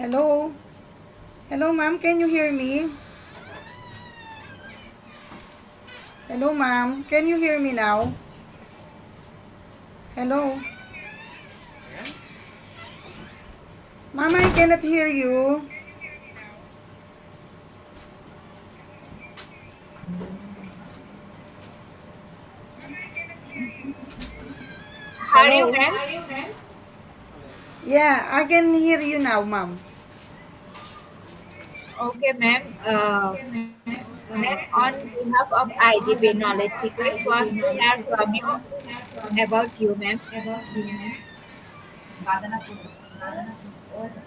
Hello? Hello, ma'am. Can you hear me? Hello, ma'am. Can you hear me now? Hello? Ma'am, I cannot hear you. How are you, Hello? ma'am? Yeah, I can hear you now, ma'am. Okay, ma'am. Ma'am, on behalf of IGP Knowledge Seekers, want to hear from you about you, ma'am.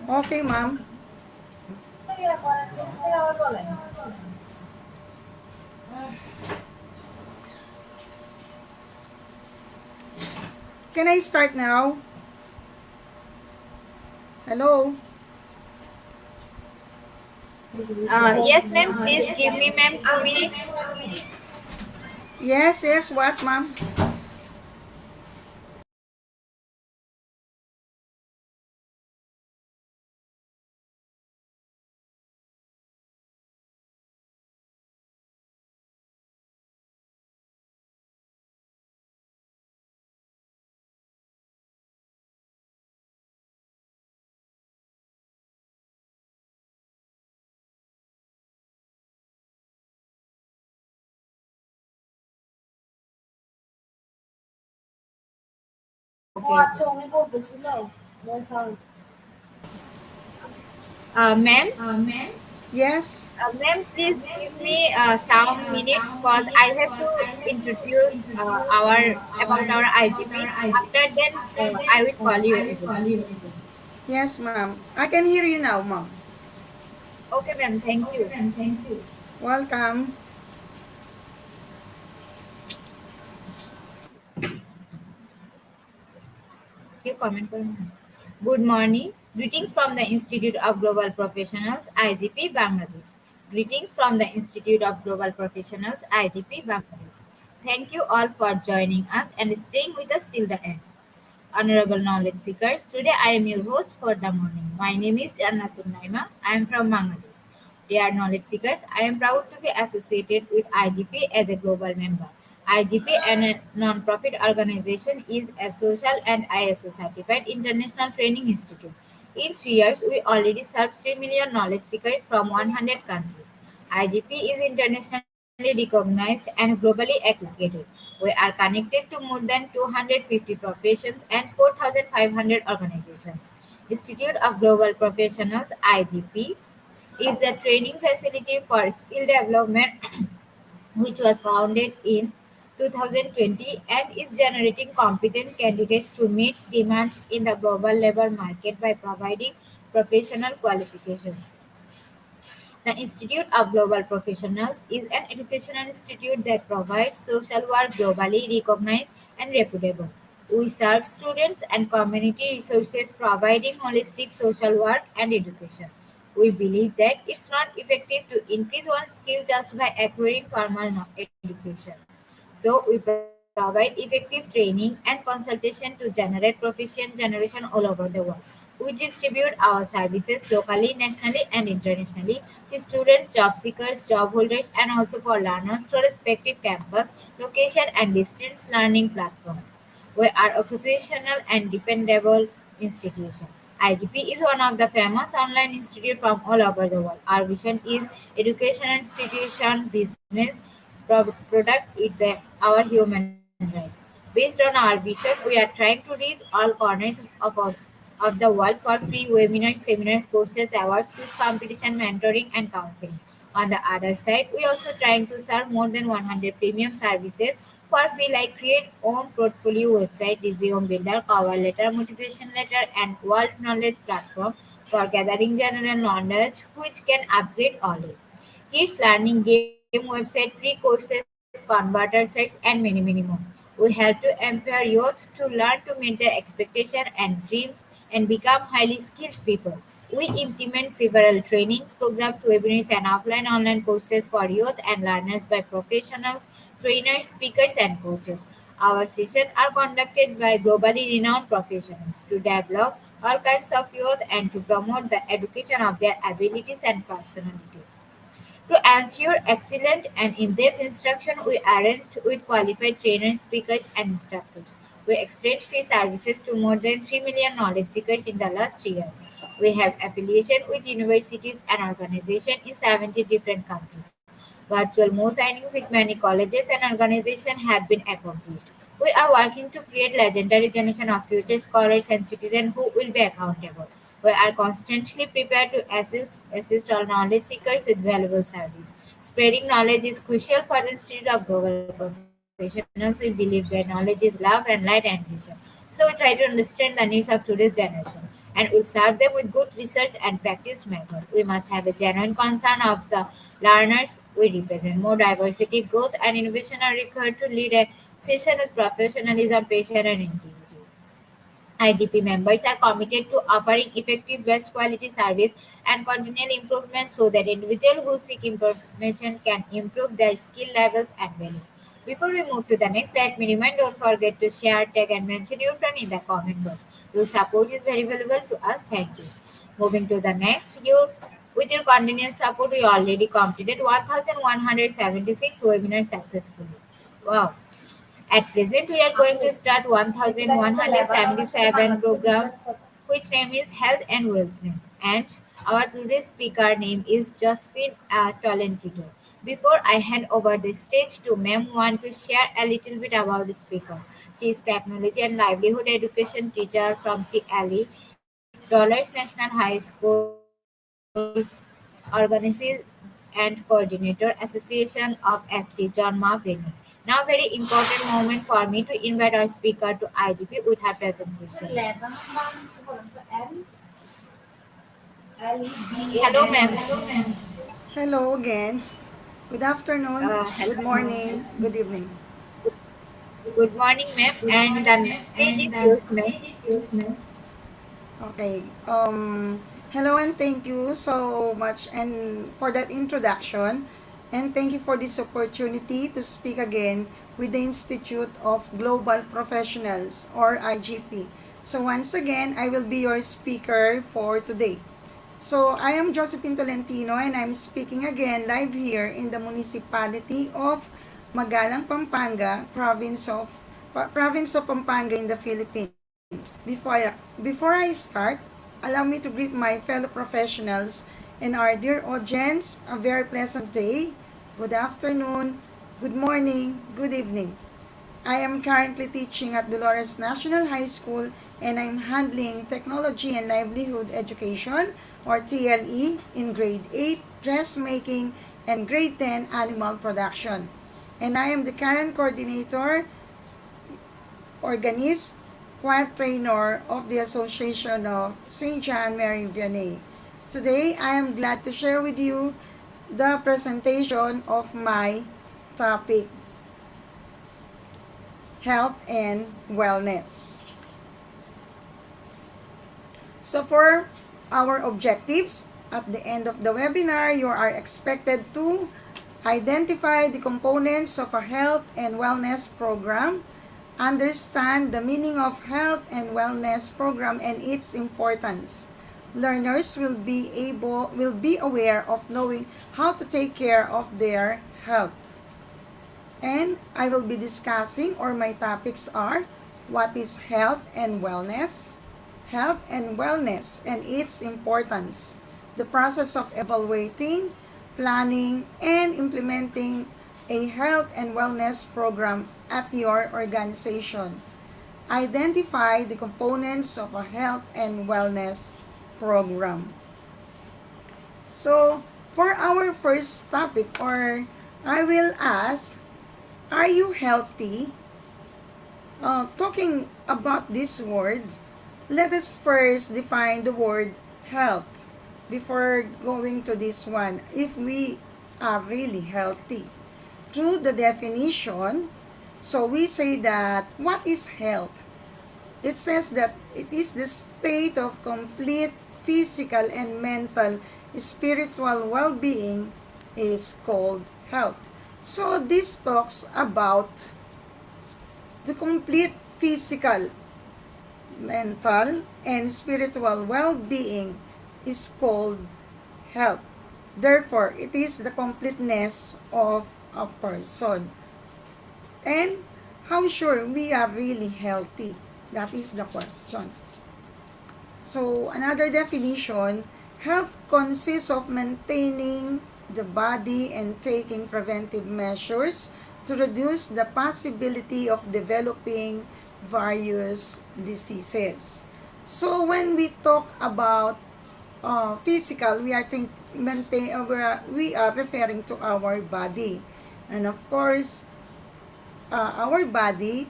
Okay, ma'am. Can I start now? Hello? Yes, ma'am. Please give me, ma'am, 2 minutes. Yes, yes, what, ma'am? Ma'am, Yes? ma'am, please give me some minutes because I have to introduce our about our IGP. After then, I will call you again. Yes, ma'am. I can hear you now, ma'am. Okay, ma'am. Thank you. Welcome. You comment करो ना. Good morning. Greetings from the Institute of Global Professionals, IGP Bangladesh. Greetings from the Institute of Global Professionals, IGP Bangladesh. Thank you all for joining us and staying with us till the end. Honorable knowledge seekers, today I am your host for the morning. My name is Jannatul Naima. I am from Bangladesh. Dear knowledge seekers, I am proud to be associated with IGP as a global member. IGP, and a non-profit organization, is a social and ISO certified international training institute. In 3 years, we already served 3 million knowledge seekers from 100 countries. IGP is internationally recognized and globally accredited. We are connected to more than 250 professions and 4,500 organizations. Institute of Global Professionals (IGP) is the training facility for skill development which was founded in 2020 and is generating competent candidates to meet demand in the global labor market by providing professional qualifications. The Institute of Global Professionals is an educational institute that provides social work globally recognized and reputable. We serve students and community resources providing holistic social work and education. We believe that it's not effective to increase one's skill just by acquiring formal education. So we provide effective training and consultation to generate proficient generation all over the world. We distribute our services locally, nationally, and internationally to students, job seekers, job holders, and also for learners to respective campus, location, and distance learning platforms. We are occupational and dependable institution. IGP is one of the famous online institute from all over the world. Our vision is education institution, business, product is our human rights. Based on our vision, we are trying to reach all corners of the world for free webinars, seminars, courses, awards, quiz competition, mentoring, and counseling. On the other side, we also trying to serve more than 100 premium services for free like create own portfolio website, resume builder, cover letter, motivation letter, and world knowledge platform for gathering general knowledge which can upgrade all it. Kids learning game website, free courses, converter sites, and many more. We help to empower youth to learn to meet their expectations and dreams and become highly skilled people. We implement several trainings, programs, webinars, and offline online courses for youth and learners by professionals, trainers, speakers, and coaches. Our sessions are conducted by globally renowned professionals to develop all kinds of youth and to promote the education of their abilities and personalities. To ensure excellent and in-depth instruction, we arranged with qualified trainers, speakers, and instructors. We extend free services to more than 3 million knowledge seekers in the last 3 years. We have affiliation with universities and organizations in 70 different countries. Virtual MOOC signings with many colleges and organizations have been accomplished. We are working to create legendary generation of future scholars and citizens who will be accountable. We are constantly prepared to assist all knowledge seekers with valuable service. Spreading knowledge is crucial for the Institute of Global Professionals. We believe that knowledge is love and light and vision. So we try to understand the needs of today's generation and will serve them with good research and practiced method. We must have a genuine concern of the learners we represent. More diversity, growth, and innovation are required to lead a session with professionalism, passion, and integrity. IGP members are committed to offering effective, best quality service and continual improvement so that individuals who seek information can improve their skill levels and value. Before we move to the next, let me remind don't forget to share, tag, and mention your friend in the comment box. Your support is very valuable to us. Thank you. Moving to the next, with your continuous support, we already completed 1176 webinars successfully. Wow. At present, we are going to start 1177 program, which name is Health and Wellness. And our today's speaker name is Josephine Tolentino. Before I hand over the stage to Ma'am, want to share a little bit about the speaker. She is Technology and Livelihood Education teacher from TLE, Dollars National High School, organizes and coordinator Association of ST John Marvini. Now, very important moment for me to invite our speaker to IGP with her presentation. Hello, ma'am. Hello again. Good afternoon, good Hello. morning, good evening. Good morning, ma'am. And the next stage is yours, ma'am. Okay. Hello and thank you so much and for that introduction. And thank you for this opportunity to speak again with the Institute of Global Professionals or IGP. So once again, I will be your speaker for today. So I am Josephine Tolentino and I'm speaking again live here in the municipality of Magalang, Pampanga, province of Pampanga in the Philippines. Before I start, allow me to greet my fellow professionals and our dear audience a very pleasant day, good afternoon, good morning, good evening. I am currently teaching at Dolores National High School and I'm handling Technology and Livelihood Education or TLE in grade 8 dressmaking and grade 10 animal production. And I am the current coordinator, organist, choir trainer of the Association of St. John Mary Vianney. Today, I am glad to share with you the presentation of my topic, health and wellness. So for our objectives, at the end of the webinar, you are expected to identify the components of a health and wellness program, understand the meaning of health and wellness program and its importance. Learners will be aware of knowing how to take care of their health. And I will be discussing, or my topics are, what is health and wellness, and its importance, the process of evaluating, planning, and implementing a health and wellness program at your organization. Identify the components of a health and wellness program. So, for our first topic, or I will ask, are you healthy? Talking about these words, let us first define the word health before going to this one. If we are really healthy, through the definition, so we say that what is health? It says that it is the state of complete physical and mental spiritual well-being is called health. So this talks about The complete physical, mental, and spiritual well-being is called health. Therefore, it is the completeness of a person. And how sure we are really healthy? That is the question. So, another definition, health consists of maintaining the body and taking preventive measures to reduce the possibility of developing various diseases. So, when we talk about physical, we are referring to our body. And of course, our body,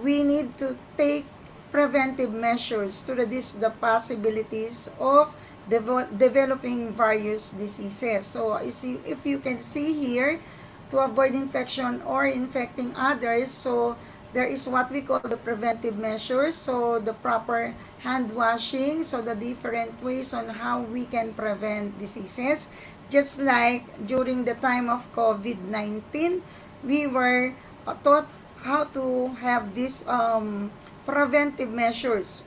we need to take preventive measures to reduce the possibilities of developing various diseases. So if you can see here, to avoid infection or infecting others, so there is what we call the preventive measures, so the proper hand washing, so the different ways on how we can prevent diseases. Just like during the time of COVID-19, we were taught how to have these preventive measures.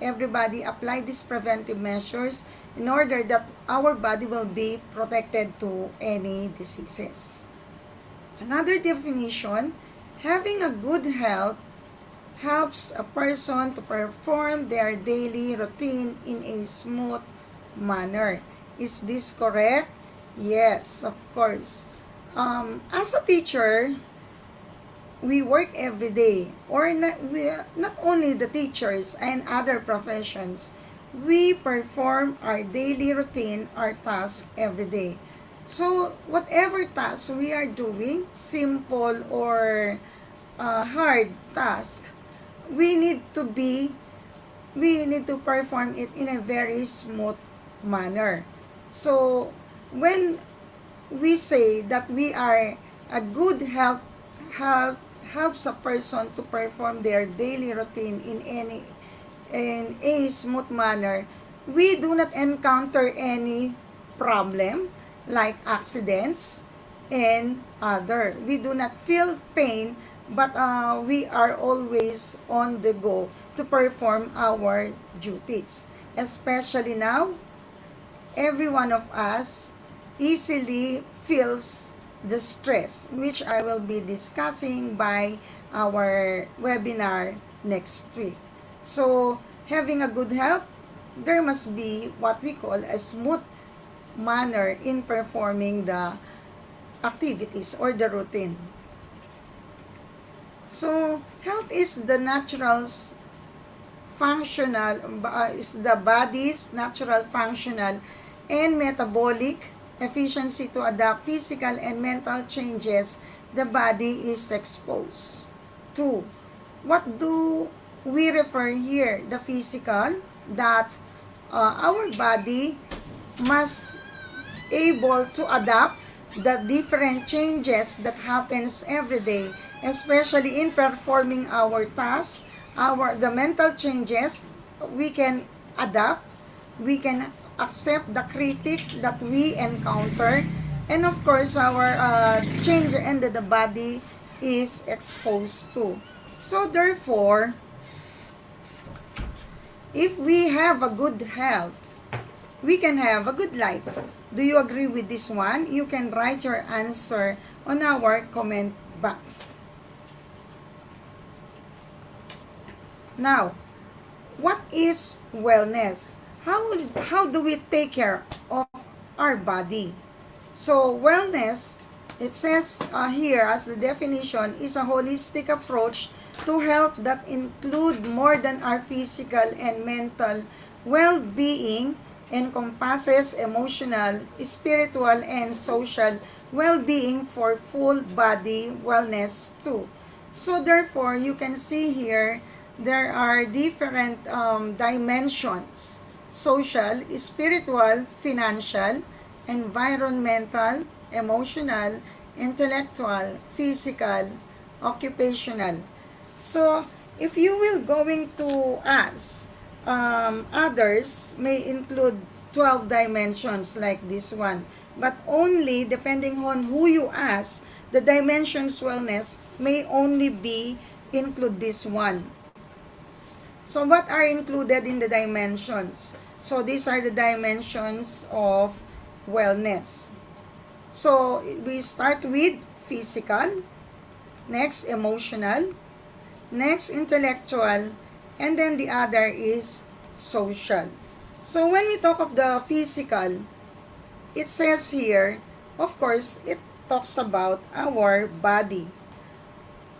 Everybody apply these preventive measures in order that our body will be protected to any diseases. Another definition, having a good health helps a person to perform their daily routine in a smooth manner. Is this correct? Yes, of course. As a teacher, we work every day, or not only the teachers and other professions, we perform our daily routine, our task every day. So whatever task we are doing, simple or hard task, we need to perform it in a very smooth manner. So when we say that we are a good health helps a person to perform their daily routine in a smooth manner, we do not encounter any problem like accidents and other. We do not feel pain, but we are always on the go to perform our duties. Especially now, every one of us easily feels the stress, which I will be discussing by our webinar next week. So, having a good health, there must be what we call a smooth manner in performing the activities or the routine. So, health is the is the body's natural functional and metabolic efficiency to adapt physical and mental changes the body is exposed to. What do we refer here? The physical, that our body must able to adapt the different changes that happens every day, especially in performing our tasks. The mental changes, we can adapt, we can accept the critic that we encounter, and of course our change and the body is exposed to. So therefore, if we have a good health, we can have a good life. Do you agree with this one? You can write your answer on our comment box. Now, what is wellness? How do we take care of our body? So, wellness, it says here as the definition, is a holistic approach to health that include more than our physical and mental well-being, encompasses emotional, spiritual, and social well-being for full body wellness too. So therefore, you can see here, there are different dimensions: social, spiritual, financial, environmental, emotional, intellectual, physical, occupational. So, if you will going to ask, others may include 12 dimensions like this one. But only depending on who you ask, the dimensions wellness may only be include this one. So what are included in the dimensions? So these are the dimensions of wellness. So we start with physical, next emotional, next intellectual, and then the other is social. So when we talk of the physical, it says here, of course, it talks about our body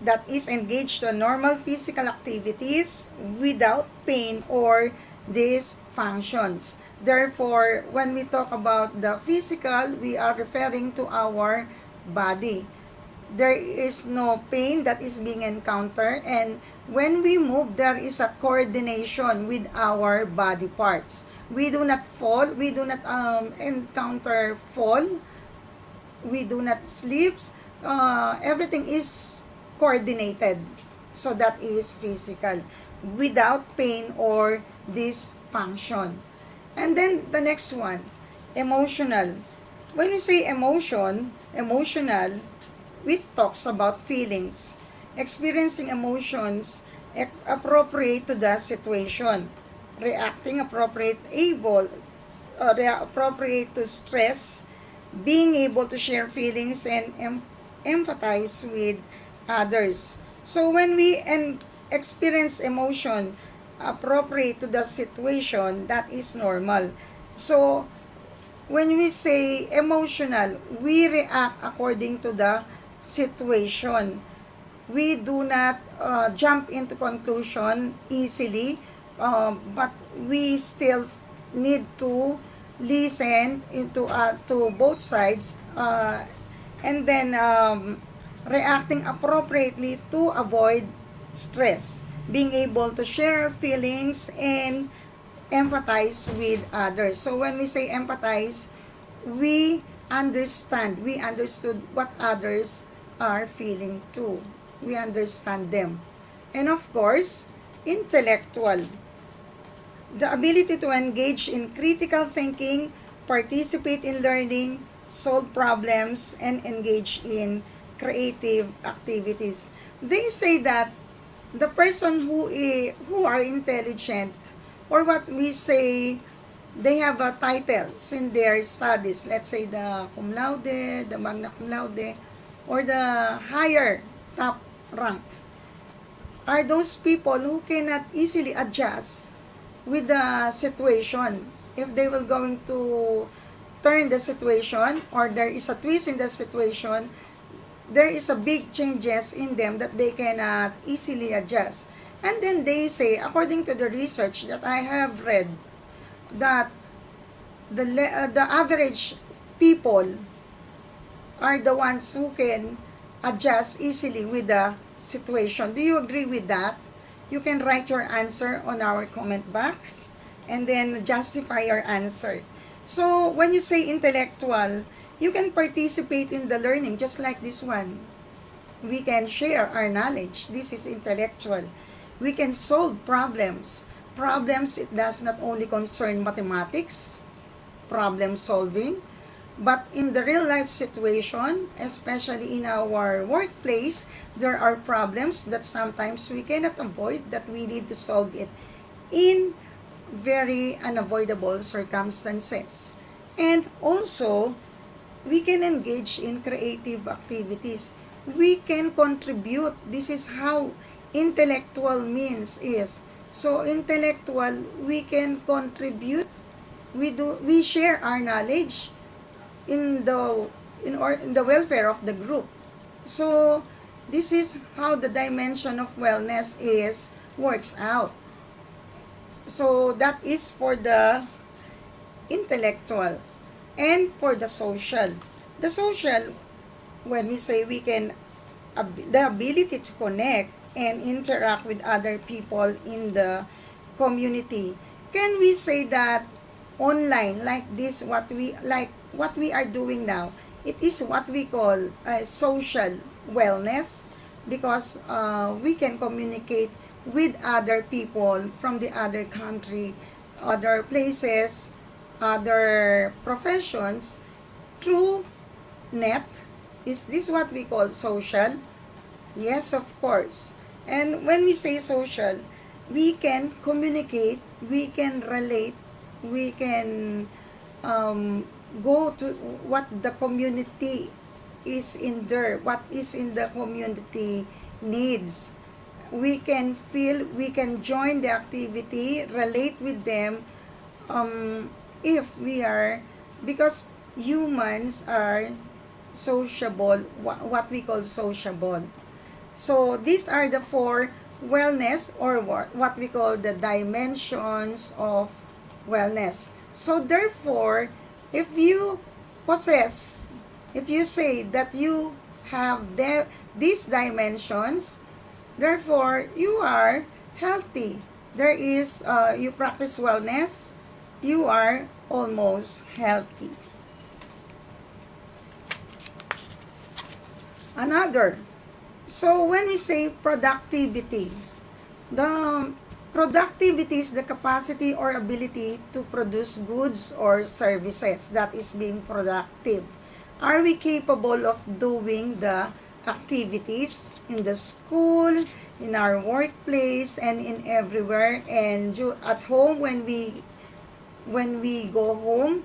that is engaged to normal physical activities without pain or dysfunctions. Therefore, when we talk about the physical, we are referring to our body. There is no pain that is being encountered, and when we move, there is a coordination with our body parts. We do not fall, we do not encounter fall, we do not sleep. Everything is coordinated. So that is physical, without pain or dysfunction. And then the next one, emotional. When we say emotional, it talks about feelings, experiencing emotions appropriate to the situation, reacting appropriate to stress, being able to share feelings and empathize with others. So when we experience emotion appropriate to the situation, that is normal. So when we say emotional, we react according to the situation. We do not jump into conclusion easily, but we still need to listen into to both sides, and then reacting appropriately to avoid stress, being able to share feelings and empathize with others. So when we say empathize, we understood what others are feeling too. We understand them. And of course, intellectual. The ability to engage in critical thinking, participate in learning, solve problems, and engage in creative activities. They say that the person who are intelligent, or what we say, they have a titles in their studies, let's say the cum laude, the magna cum laude, or the higher top rank, are those people who cannot easily adjust with the situation. If they will going to turn the situation, or there is a twist in the situation, there is a big changes in them that they cannot easily adjust. And then they say, according to the research that I have read, that the average people are the ones who can adjust easily with the situation. Do you agree with that? You can write your answer on our comment box and then justify your answer. So when you say intellectual, you can participate in the learning just like this one. We can share our knowledge. This is intellectual. We can solve problems. Problems, it does not only concern mathematics, problem solving, but in the real life situation, especially in our workplace, there are problems that sometimes we cannot avoid, that we need to solve it in very unavoidable circumstances. And also, we can engage in creative activities. We can contribute. This is how intellectual means is. So intellectual, we can contribute. We share our knowledge in the welfare of the group. So this is how the dimension of wellness is works out. So that is for the intellectual. And for the social. The social, when we say we can, the ability to connect and interact with other people in the community. Can we say that online, like this, what we are doing now, it is what we call social wellness, because we can communicate with other people from the other country, other places, other professions through net. Is this what we call social? Yes, of course. And when we say social, we can communicate, we can relate, we can go to what the community is in there, what is in the community needs. We can feel, we can join the activity, relate with them, if we are, because humans are sociable, what we call sociable. So these are the four wellness, or what we call the dimensions of wellness. So therefore, if you possess, if you say that you have these dimensions, therefore you are healthy. There is, you practice wellness, you are almost healthy. Another, so when we say productivity, the productivity is the capacity or ability to produce goods or services, that is being productive. Are we capable of doing the activities in the school, in our workplace, and in everywhere, and at home when we go home?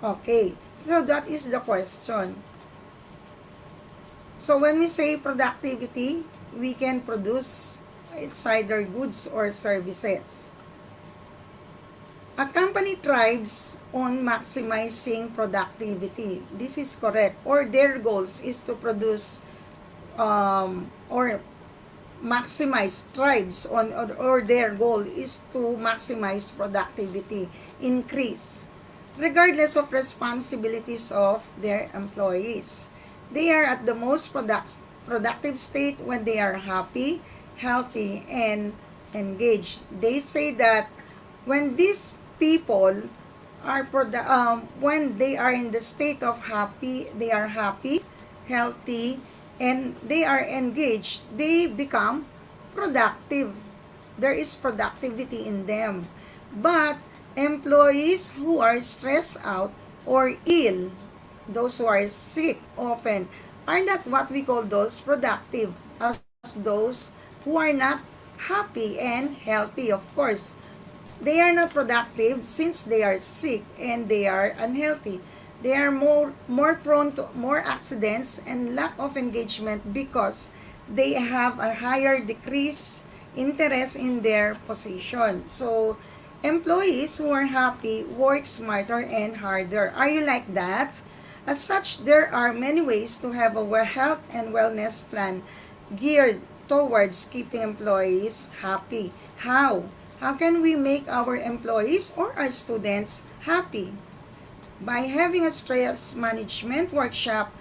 Okay, so that is the question. So when we say productivity, we can produce, it's either goods or services. A company thrives on maximizing productivity. This is correct. Or their goals is to produce, or maximize, thrives on, or their goal is to maximize productivity, increase, regardless of responsibilities of their employees. They are at the most productive state when they are happy, healthy, and engaged. They say that when these people are when they are in the state of happy, they are happy, healthy, and they are engaged, they become productive. There is productivity in them. But employees who are stressed out or ill, those who are sick often, are not what we call those productive, as those who are not happy and healthy. Of course, they are not productive since they are sick and they are unhealthy. They are more prone to more accidents and lack of engagement because they have a higher decrease interest in their position. So employees who are happy work smarter and harder. Are you like that? As such, there are many ways to have a health and wellness plan geared towards keeping employees happy. How? How can we make our employees or our students happy? By having a stress management workshop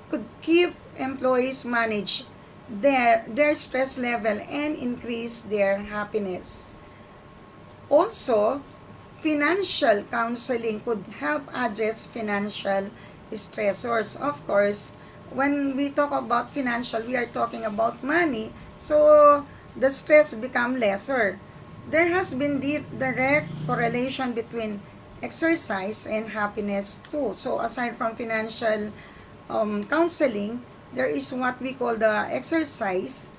could keep employees manage their stress level and increase their happiness. Also, financial counseling could help address financial stressors. Of course, when we talk about financial, we are talking about money, so the stress become lesser. There has been direct correlation between exercise and happiness too. So aside from financial counseling, there is what we call the exercise,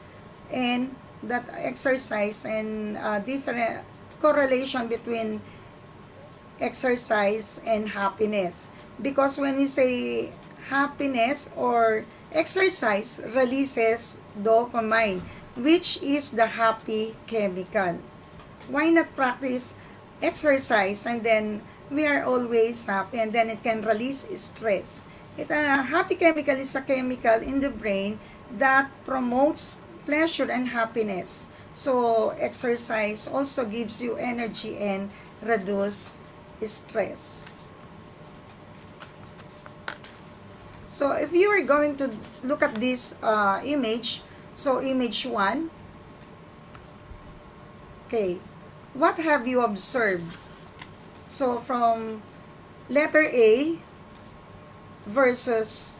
and that exercise and different correlation between exercise and happiness. Because when we say happiness or exercise releases dopamine, which is the happy chemical. Why not practice exercise and then we are always happy, and then it can release stress. A happy chemical is a chemical in the brain that promotes pleasure and happiness. So exercise also gives you energy and reduce stress. So if you are going to look at this image, so image 1, okay, what have you observed? So from letter A versus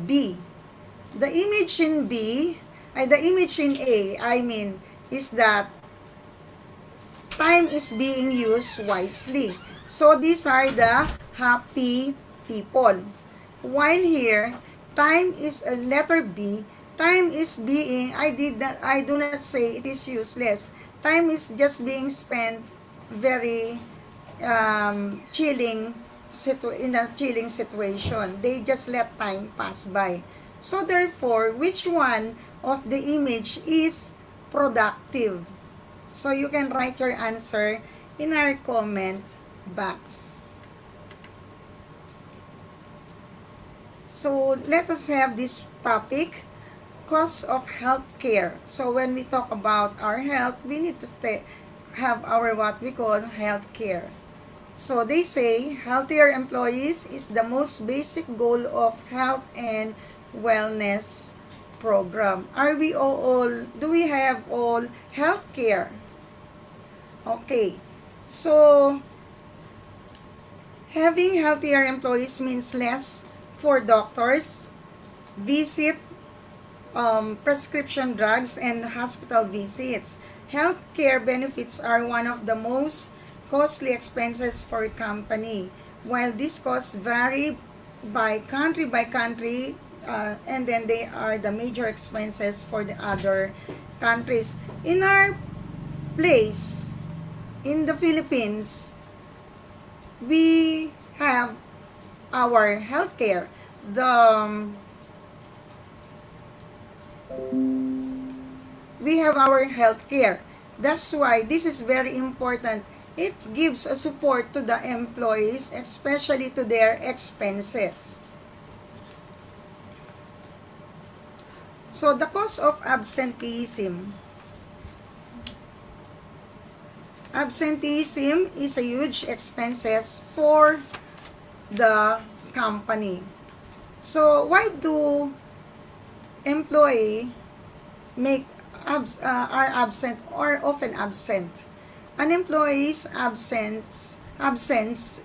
B. The image in the image in A, is that time is being used wisely. So these are the happy people. While here, time is, letter B, time is being, I do not say it is useless. Time is just being spent very in a chilling situation. They just let time pass by. So therefore, which one of the image is productive? So you can write your answer in our comment box. So let us have this topic, cost of healthcare. So when we talk about our health, we need to have our what we call healthcare. So they say healthier employees is the most basic goal of health and wellness program. Are we all do we have all healthcare? Okay. So having healthier employees means less for doctors, visit prescription drugs, and hospital visits. Healthcare benefits are one of the most costly expenses for a company. While these costs vary by country, and then they are the major expenses for the other countries. In our place, in the Philippines, we have our healthcare. We have our healthcare. That's why this is very important. It gives a support to the employees, especially to their expenses. So the cost of absenteeism. Absenteeism is a huge expenses for the company. So why do employee are absent or often absent? An employee's absence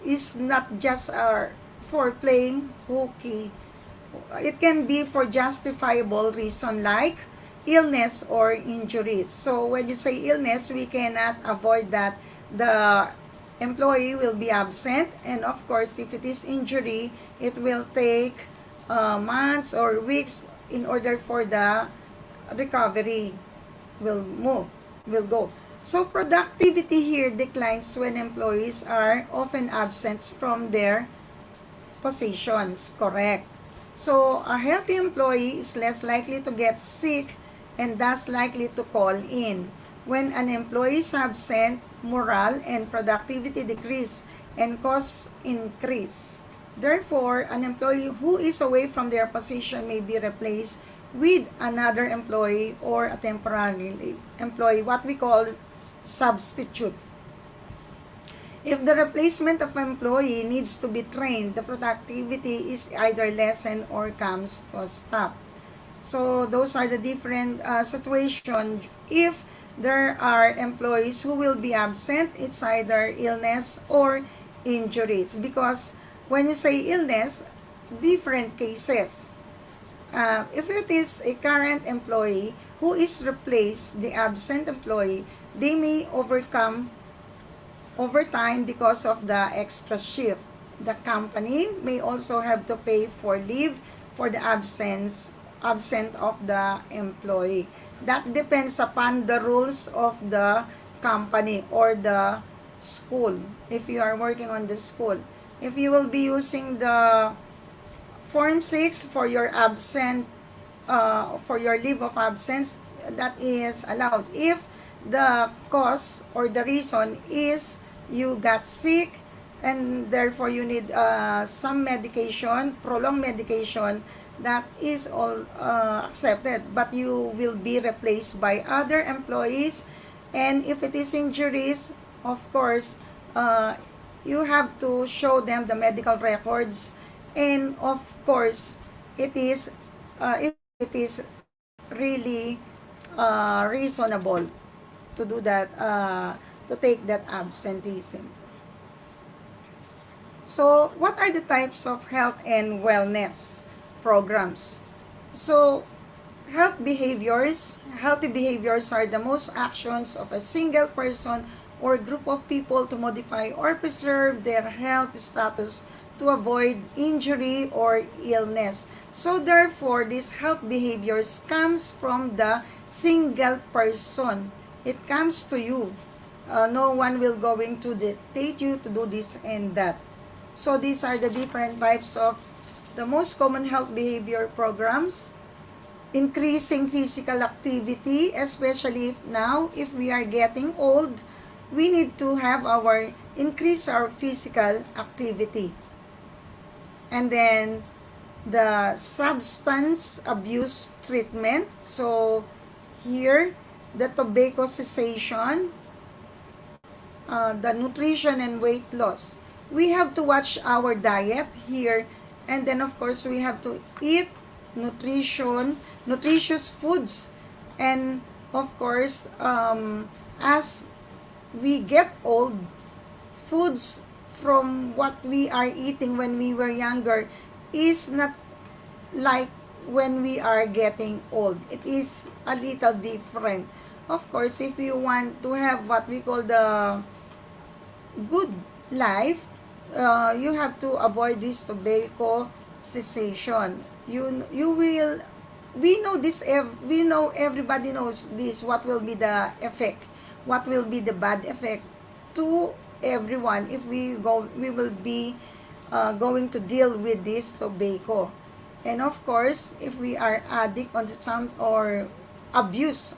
is not just for playing hooky. It can be for justifiable reason like illness or injuries. So when you say illness, we cannot avoid that the employee will be absent, and of course if it is injury, it will take months or weeks in order for the recovery will go. So productivity here declines when employees are often absent from their positions, correct? So a healthy employee is less likely to get sick and thus likely to call in. When an employee is absent, morale and productivity decrease and costs increase. Therefore, an employee who is away from their position may be replaced with another employee or a temporary employee, what we call substitute. If the replacement of employee needs to be trained, the productivity is either lessened or comes to a stop. So those are the different situations. If there are employees who will be absent, it's either illness or injuries. Because when you say illness, different cases. If it is a current employee who is replaced the absent employee, they may overcome overtime because of the extra shift. The company may also have to pay for leave for the absent of the employee. That depends upon the rules of the company or the school. If you are working on the school, if you will be using the Form 6 for your for your leave of absence, that is allowed. If the cause or the reason is you got sick and therefore you need some medication, prolonged medication, that is all accepted. But you will be replaced by other employees. And if it is injuries, of course, you have to show them the medical records. And of course, if it is really reasonable to do that, to take that absenteeism. So, what are the types of health and wellness programs? So, healthy behaviors are the most actions of a single person or group of people to modify or preserve their health status to avoid injury or illness. So therefore, these health behaviors comes from the single person. It comes to you. No one will going to dictate you to do this and that. So these are the different types of the most common health behavior programs. Increasing physical activity, especially if we are getting old, we need to have increase our physical activity. And then the substance abuse treatment. So here, the tobacco cessation, the nutrition and weight loss. We have to watch our diet here, and then of course we have to eat nutritious foods, and of course as we get old, foods from what we are eating when we were younger is not like when we are getting old. It is a little different. Of course, if you want to have what we call the good life, you have to avoid this tobacco cessation. You will, we know this, we know, everybody knows this, what will be the effect, what will be the bad effect to everyone if we will be going to deal with this tobacco. And of course, if we are addict on some or abuse,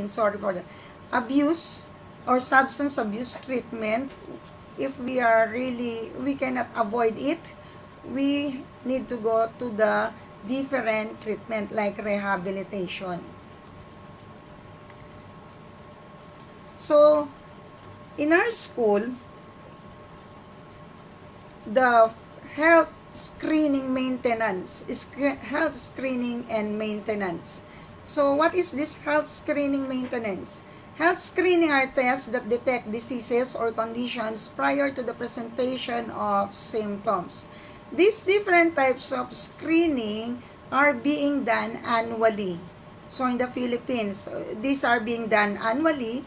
sorry for that, abuse or substance abuse treatment, if we cannot avoid it, we need to go to the different treatment like rehabilitation. So, in our school, the health health screening and maintenance. So what is this health screening maintenance? Health screening are tests that detect diseases or conditions prior to the presentation of symptoms. These different types of screening are being done annually. So in the Philippines, these are being done annually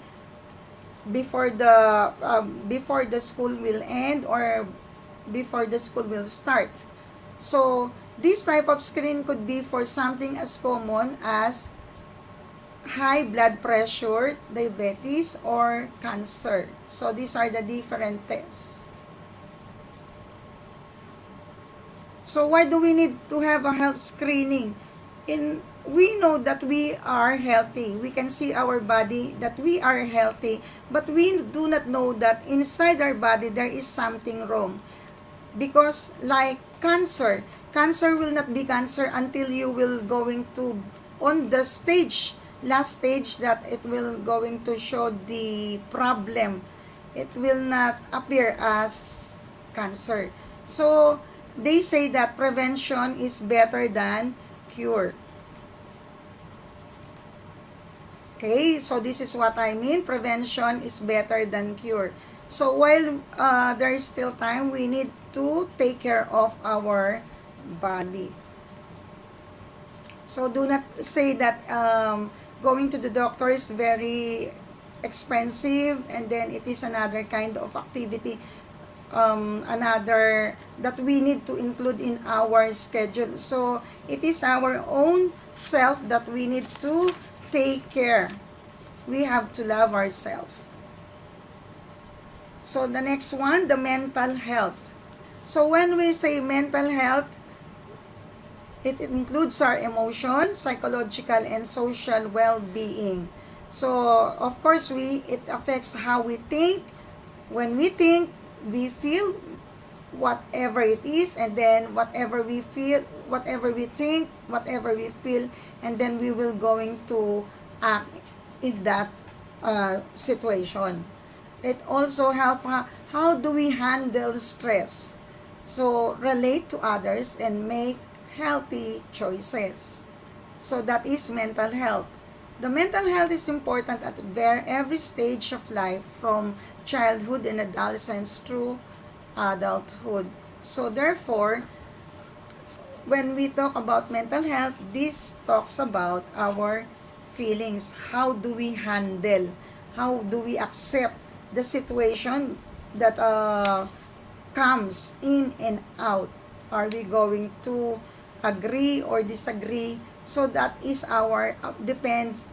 before the school will end or before the school will start. So this type of screen could be for something as common as high blood pressure, diabetes, or cancer. So these are the different tests. So why do we need to have a health screening? We know that we are healthy. We can see our body that we are healthy, but we do not know that inside our body there is something wrong. Because like cancer will not be cancer until you will going to on the last stage that it will going to show the problem. It will not appear as cancer. So they say that prevention is better than cure. Okay, so this is what I mean. Prevention is better than cure. So while there is still time, we need to take care of our body. So do not say that going to the doctor is very expensive and then it is another kind of activity, another that we need to include in our schedule. So it is our own self that we need to take care. We have to love ourselves. So the next one, the mental health. So when we say mental health, it includes our emotion, psychological, and social well-being. So of course, it affects how we think. When we think, we feel whatever it is, and then whatever we feel, whatever we think, whatever we feel, and then we will going to act in that situation. It also helps how do we handle stress. So relate to others and make healthy choices. So that is mental health. The mental health is important at every stage of life, from childhood and adolescence through adulthood. So therefore, when we talk about mental health, this talks about our feelings. How do we handle? How do we accept the situation that comes in and out. Are we going to agree or disagree? So that is our depends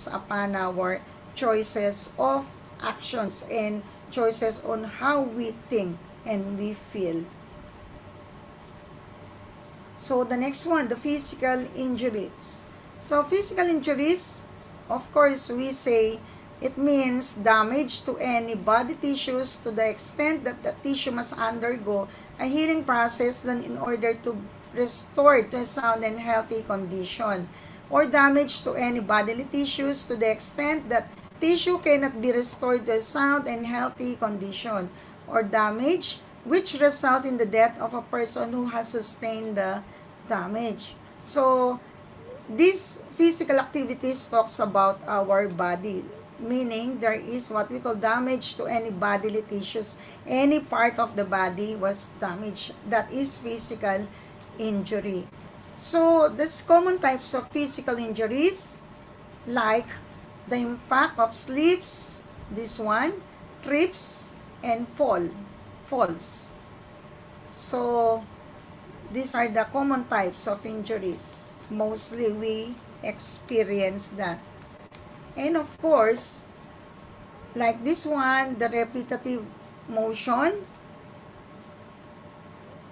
upon our choices of actions and choices on how we think and we feel. So the next one, the physical injuries. So physical injuries, of course, we say it means damage to any body tissues to the extent that the tissue must undergo a healing process then in order to restore to a sound and healthy condition. Or damage to any bodily tissues to the extent that tissue cannot be restored to a sound and healthy condition. Or damage which result in the death of a person who has sustained the damage. So, this physical activities talks about our body, meaning there is what we call damage to any bodily tissues. Any part of the body was damaged. That is physical injury. So, there's common types of physical injuries like the impact of slips, this one, trips, and falls. So, these are the common types of injuries. Mostly we experience that. And of course, like this one, the repetitive motion.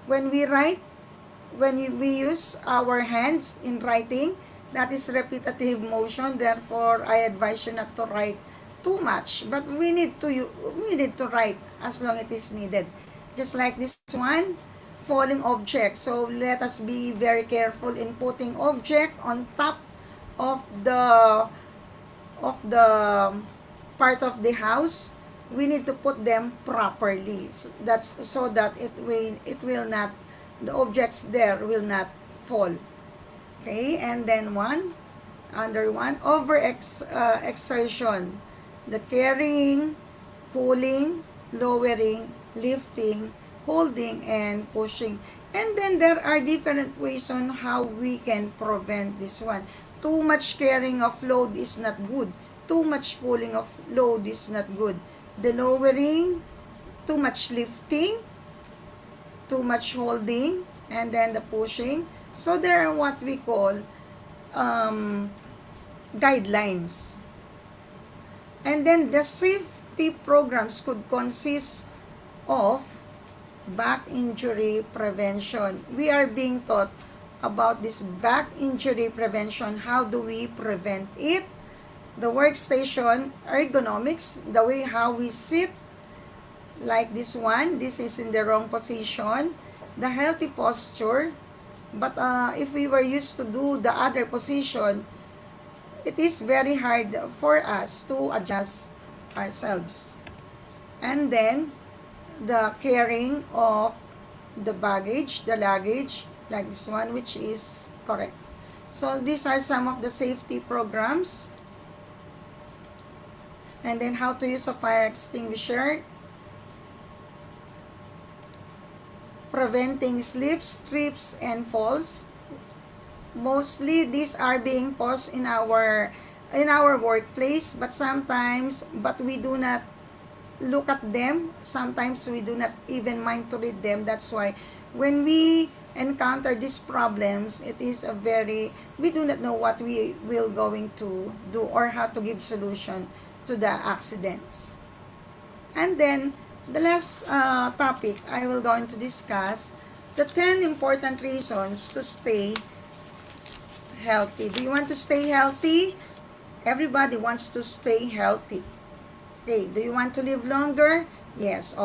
When we write, when we use our hands in writing, that is repetitive motion. Therefore, I advise you not to write too much. But we need to write as long as it is needed. Just like this one, falling object. So let us be very careful in putting object on top of the part of the house. We need to put them properly. That's so that it will not, the objects there will not fall. Okay, and then exertion, the carrying, pulling, lowering, lifting, holding, and pushing. And then there are different ways on how we can prevent this one. Too much carrying of load is not good. Too much pulling of load is not good. The lowering, too much lifting, too much holding, and then the pushing. So there are what we call guidelines. And then the safety programs could consist of back injury prevention. We are being taught about this back injury prevention. How do we prevent it? The workstation ergonomics, the way how we sit, like this one, this is in the wrong position. The healthy posture, but if we were used to do the other position, it is very hard for us to adjust ourselves. And then the carrying of the baggage, the luggage, like this one, which is correct. So these are some of the safety programs. And then how to use a fire extinguisher, preventing slips, trips, and falls. Mostly these are being posed in our workplace, but we do not look at them. Sometimes we do not even mind to read them. That's why when we encounter these problems, we do not know what we will going to do or how to give solution to the accidents. And then the last topic I will going to discuss the 10 important reasons to stay healthy. Do you want to stay healthy? Everybody wants to stay healthy. Okay, do you want to live longer? Yes.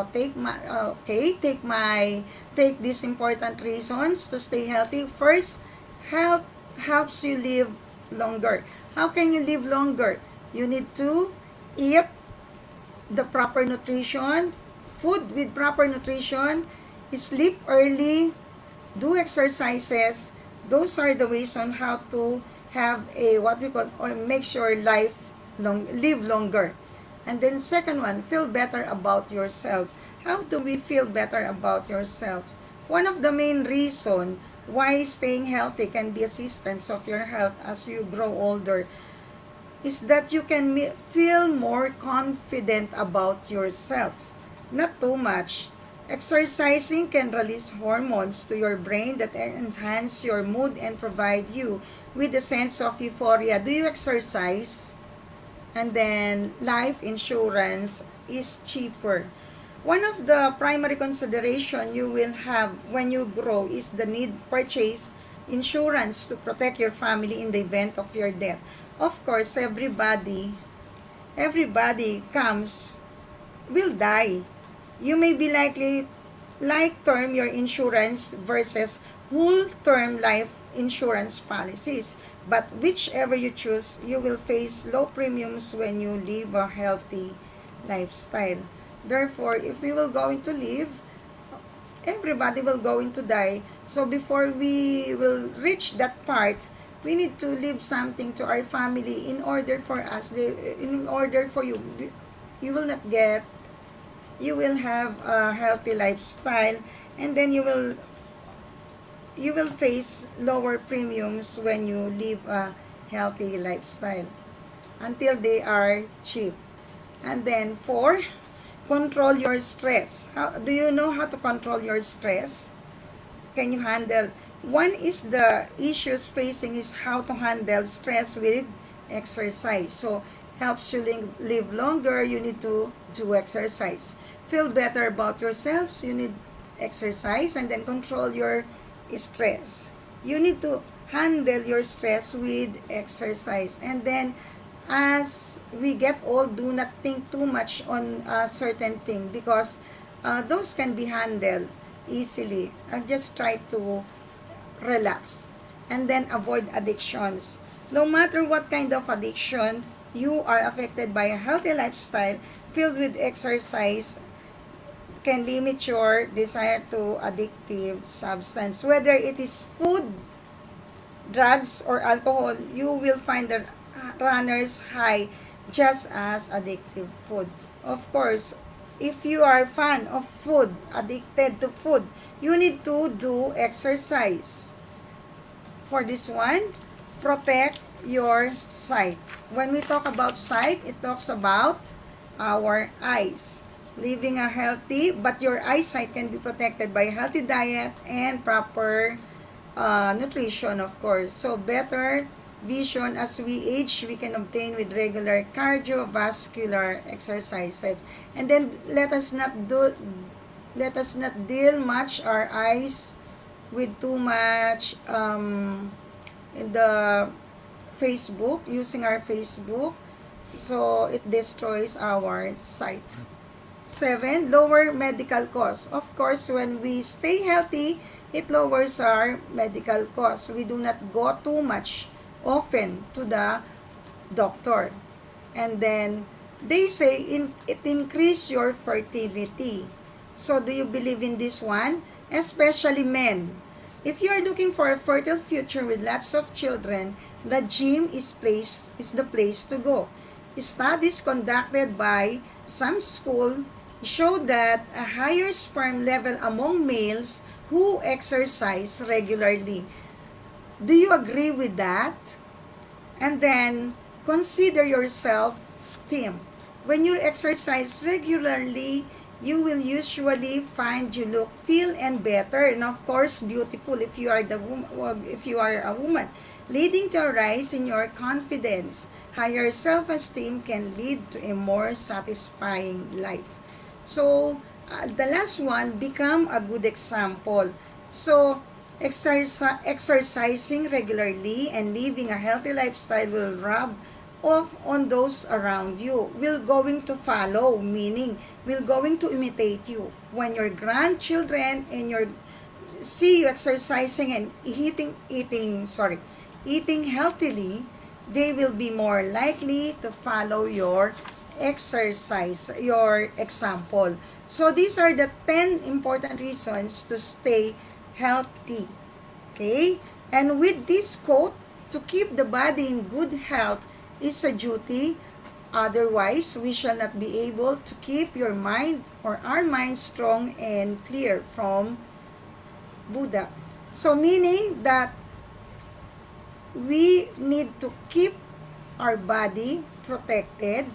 Take these important reasons to stay healthy. First, health helps you live longer. How can you live longer? You need to eat the proper nutrition, food with proper nutrition, sleep early, do exercises. Those are the ways on how to have a what we call or makes your life live longer. And then second one, feel better about yourself. How do we feel better about yourself? One of the main reason why staying healthy can be assistance of your health as you grow older is that you can feel more confident about yourself. Not too much. Exercising can release hormones to your brain that enhance your mood and provide you with a sense of euphoria. Do you exercise? And then life insurance is cheaper. One of the primary consideration you will have when you grow is the need purchase insurance to protect your family in the event of your death. Of course, everybody comes will die. You may be likely like term your insurance versus whole term life insurance policies. But whichever you choose, you will face low premiums when you live a healthy lifestyle. Therefore, if we will going to live, everybody will going to die. So before we will reach that part, we need to leave something to our family in order for us, in order for you, you will not get, you will have a healthy lifestyle, and then you will face lower premiums when you live a healthy lifestyle until they are cheap. And then 4, control your stress. How do you know how to control your stress? Can you handle? One is the issues facing is how to handle stress with exercise. So helps you live longer, you need to do exercise. Feel better about yourselves, you need exercise. And then control your stress. You need to handle your stress with exercise. And then as we get old, do not think too much on a certain thing because those can be handled easily. Just try to relax. And then avoid addictions. No matter what kind of addiction, you are affected by a healthy lifestyle filled with exercise can limit your desire to addictive substance. Whether it is food, drugs, or alcohol, you will find the runner's high just as addictive food. Of course, if you are a fan of food, addicted to food, you need to do exercise. For this one, protect your sight. When we talk about sight, it talks about our eyes. Living a healthy, but your eyesight can be protected by a healthy diet and proper nutrition, of course. So better vision as we age, we can obtain with regular cardiovascular exercises. And then let us not deal much our eyes with too much in the Facebook, using our Facebook, so it destroys our sight. 7, lower medical costs. Of course, when we stay healthy, it lowers our medical costs. We do not go too much often to the doctor. And then they say it increase your fertility. So do you believe in this one? Especially men. If you are looking for a fertile future with lots of children, the gym is the place to go. Studies conducted by some school show that a higher sperm level among males who exercise regularly. Do you agree with that? And then consider your self-esteem. When you exercise regularly, you will usually find you look, feel, and better, and of course, beautiful if you are a woman, leading to a rise in your confidence. Higher self-esteem can lead to a more satisfying life. So, the last one, become a good example. So, exercising regularly and living a healthy lifestyle will rub off on those around you, will going to follow, meaning will going to imitate you. When your grandchildren and your see you exercising and eating healthily, they will be more likely to follow your your example. So these are the 10 important reasons to stay healthy. Okay? And with this quote, to keep the body in good health is a duty. Otherwise, we shall not be able to keep your mind or our mind strong and clear from Buddha. So meaning that we need to keep our body protected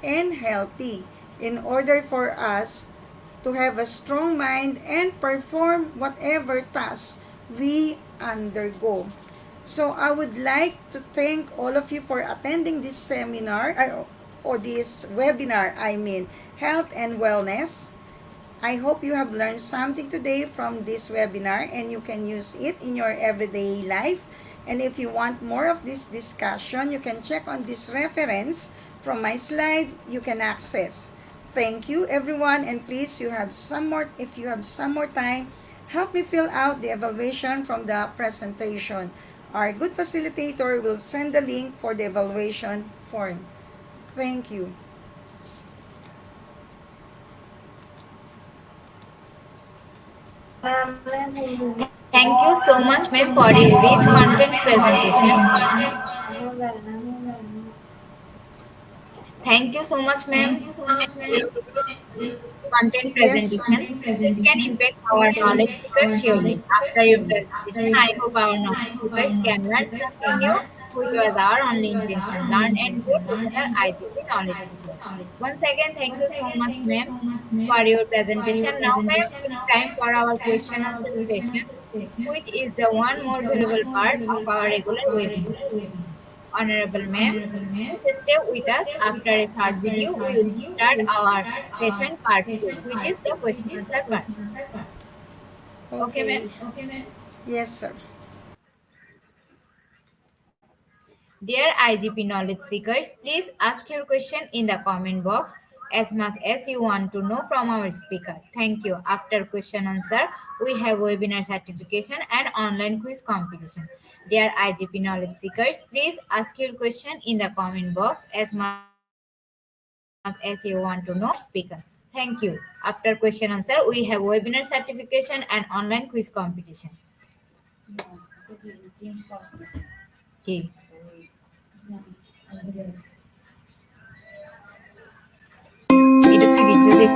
and healthy in order for us to have a strong mind and perform whatever task we undergo. So I would like to thank all of you for attending this seminar or this webinar, Health and Wellness. I hope you have learned something today from this webinar and you can use it in your everyday life. And if you want more of this discussion, you can check on this reference from my slide you can access. Thank you everyone, and please if you have some more time, help me fill out the evaluation from the presentation. Our good facilitator will send the link for the evaluation form. Thank you. Thank you so much, ma'am, for your rich content presentation. Thank you so much, ma'am, content Yes. presentation. It can impact our knowledge seekers surely. After your presentation, I hope our knowledge seekers can learn something new, which was our only intention. Learn and grow together, IGP knowledge seekers. Once again, thank you so much, ma'am, for your presentation. Now, ma'am, it's time for our question answer session, which is the one more valuable part of our regular webinar. Honorable Ma'am, please stay with us. After a short video, we will start our session part 2, which is the question answer part. Okay, Okay. ma'am. Yes, sir. Dear IGP knowledge seekers, please ask your question in the comment box as much as you want to know from our speaker. Thank you. After question answer, we have webinar certification and online quiz competition. Dear IGP knowledge seekers, please ask your question in the comment box as much as you want to know speaker. Thank you. After question answer, we have webinar certification and online quiz competition. Okay. এটা তুই video দেখছিস?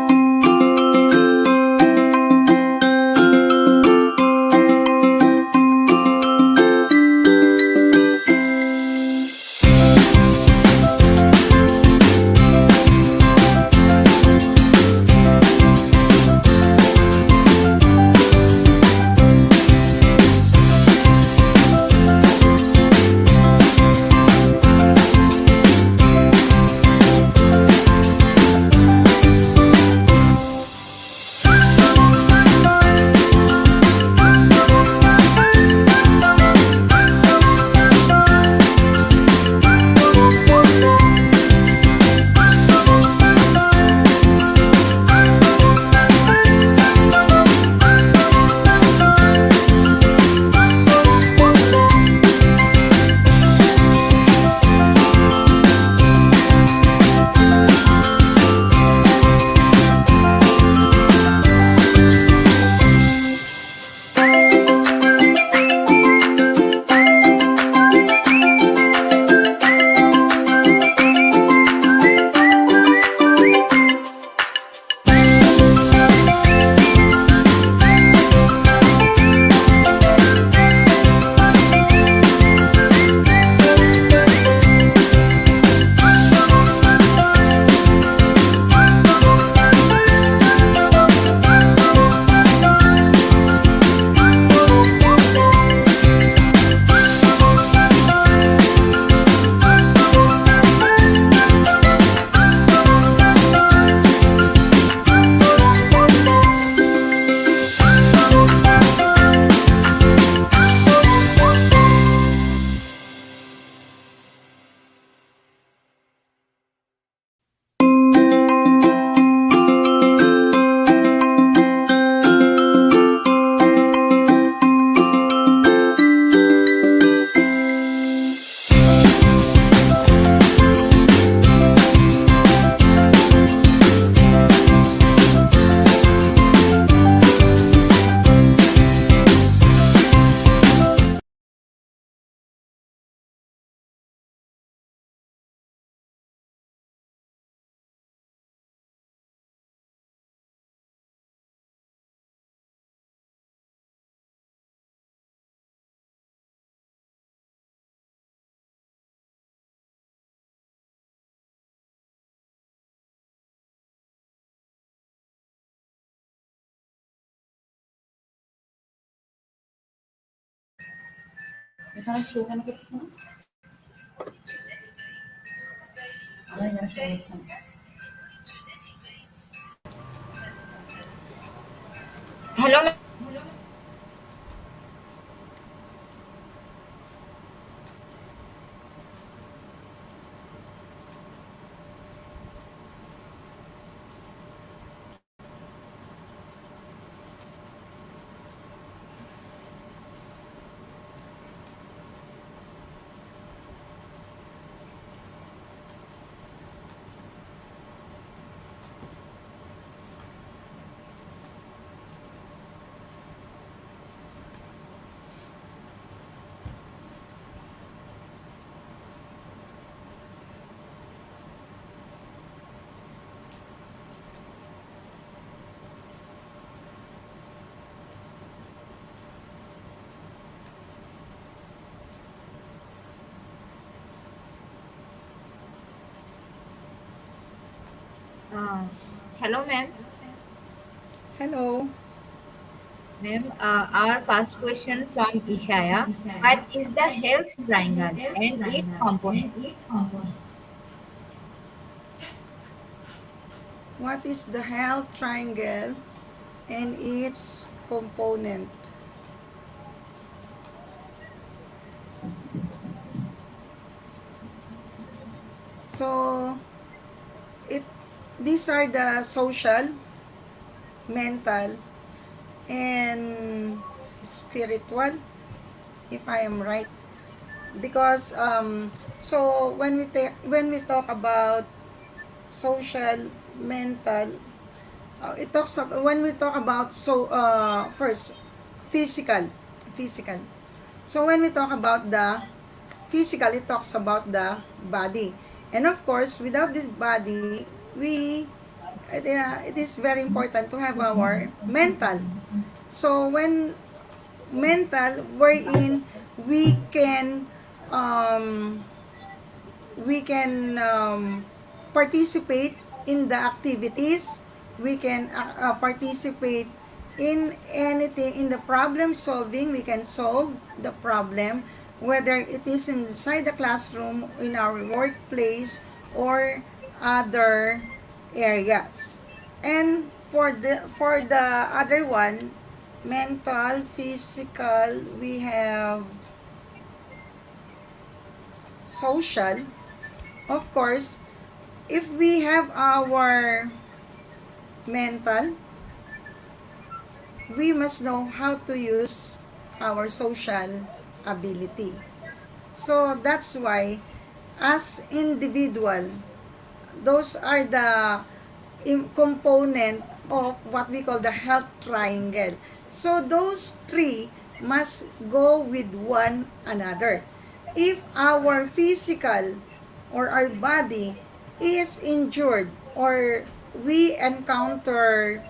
এখানে show কেন করতেছে না? আমার এখানে show হচ্ছে না। Hello, ma'am. Uh, Hello, ma'am. Hello. Ma'am, our first question from Ishaya. What is the health triangle and its component? What is the health triangle and its component? So, it these are the social, mental, and spiritual, if I am right. Because so when we talk about social, mental, when we talk about first physical. So when we talk about the physical, it talks about the body, and of course, without this body, it is very important to have our mental. So when mental, wherein we can um, participate in the activities, we can participate in anything, in the problem solving, we can solve the problem, whether it is inside the classroom, in our workplace, or other areas. And for the other one, mental, physical, we have social. Of course, if we have our mental, we must know how to use our social ability. So that's why, as individual, those are the component of what we call the health triangle. So those three must go with one another. If our physical or our body is injured, or we encounter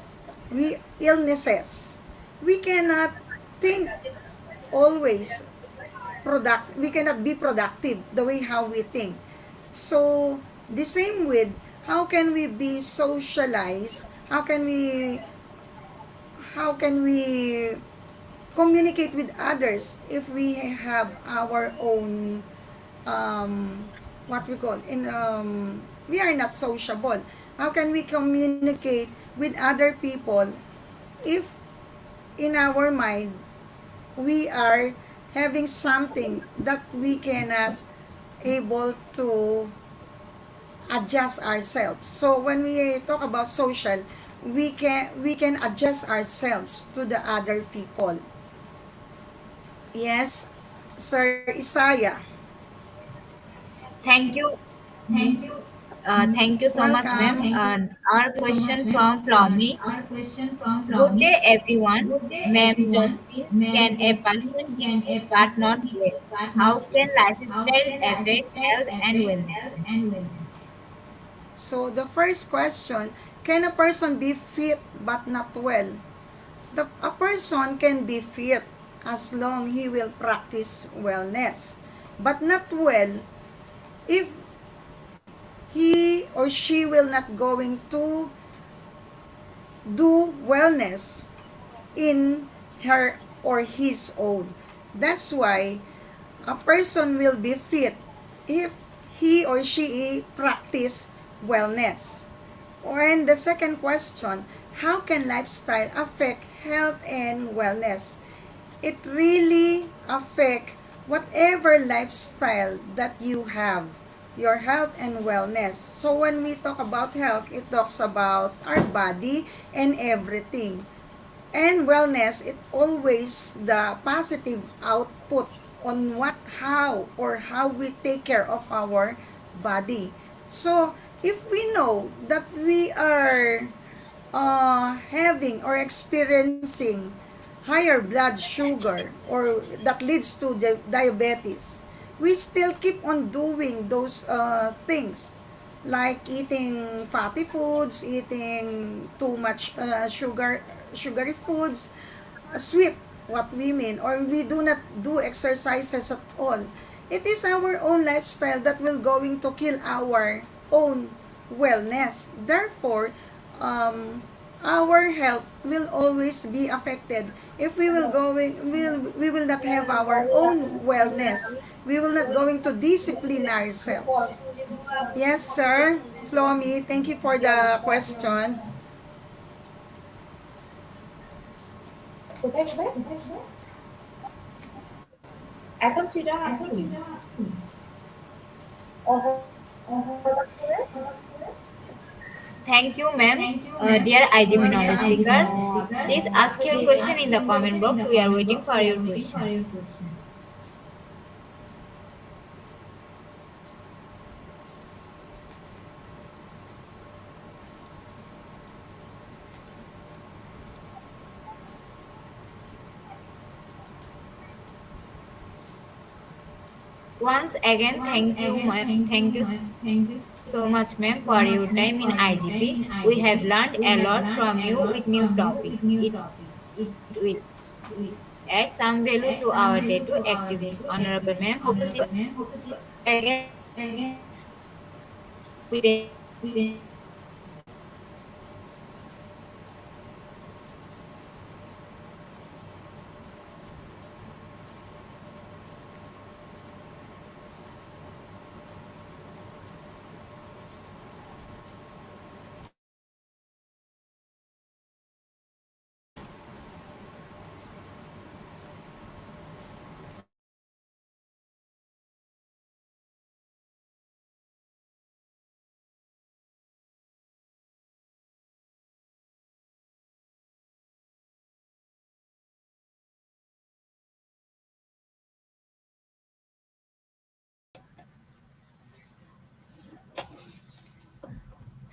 illnesses, we cannot think always we cannot be productive the way how we think. So the same with, how can we be socialized, how can we communicate with others if we have our own what we call in we are not sociable. How can we communicate with other people if in our mind we are having something that we cannot able to adjust ourselves? So when we talk about social, we can adjust ourselves to the other people. Yes, Sir Isaiah. Thank you. Thank you so much, ma'am. Welcome. Our question from Plummy. Good day, everyone. Ma'am Josephine, can a person be fit but not well? How can lifestyle affect health and wellness? So the first question, can a person be fit but not well? A person can be fit as long he will practice wellness, but not well if he or she will not going to do wellness in her or his own. That's why a person will be fit if he or she practice wellness. And the second question, how can lifestyle affect health and wellness? It really affect whatever lifestyle that you have, your health and wellness. So when we talk about health, it talks about our body and everything. And wellness, it always the positive output on how we take care of our body. So if we know that we are having or experiencing higher blood sugar or that leads to diabetes, we still keep on doing those things like eating fatty foods, eating too much sugary foods, sweet, what we mean, or we do not do exercises at all. It is our own lifestyle that will going to kill our own wellness. Therefore, our health will always be affected if we will not have our own wellness. We will not going to discipline ourselves. Yes, sir. Flomi, thank you for the question. কোথায় কোথায় এখন সেটা আসুন Thank you, ma'am. Dear IGP knowledge seeker, please ask your question in the comment box. We are waiting for your question. Once again, thank you, ma'am. Thank you so much, ma'am, for your time in IGP. We have learned a lot from you with new topics. It will add some value to our day-to activities. Honorable ma'am, hope to see you again with a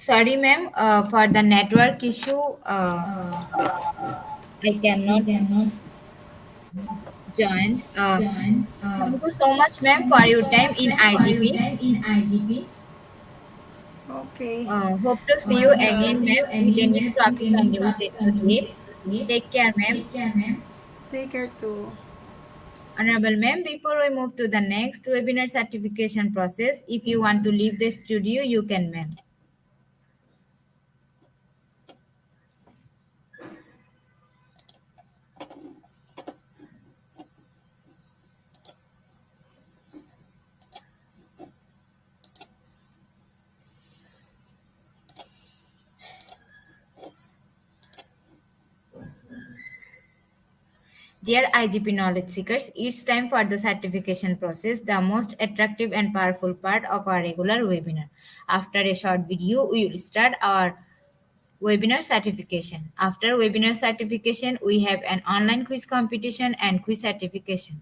Sorry, ma'am, for the network issue. I cannot join. Thank you so much, ma'am, for your time in IGP. Okay. Hope to see you again, ma'am, with a new topic and new day. Take care, ma'am. Take care too. Honorable ma'am, before we move to the next webinar certification process, if you want to leave the studio, you can, ma'am. Dear IGP knowledge seekers, it's time for the certification process, the most attractive and powerful part of our regular webinar. After a short video, we will start our webinar certification. After webinar certification, we have an online quiz competition and quiz certification.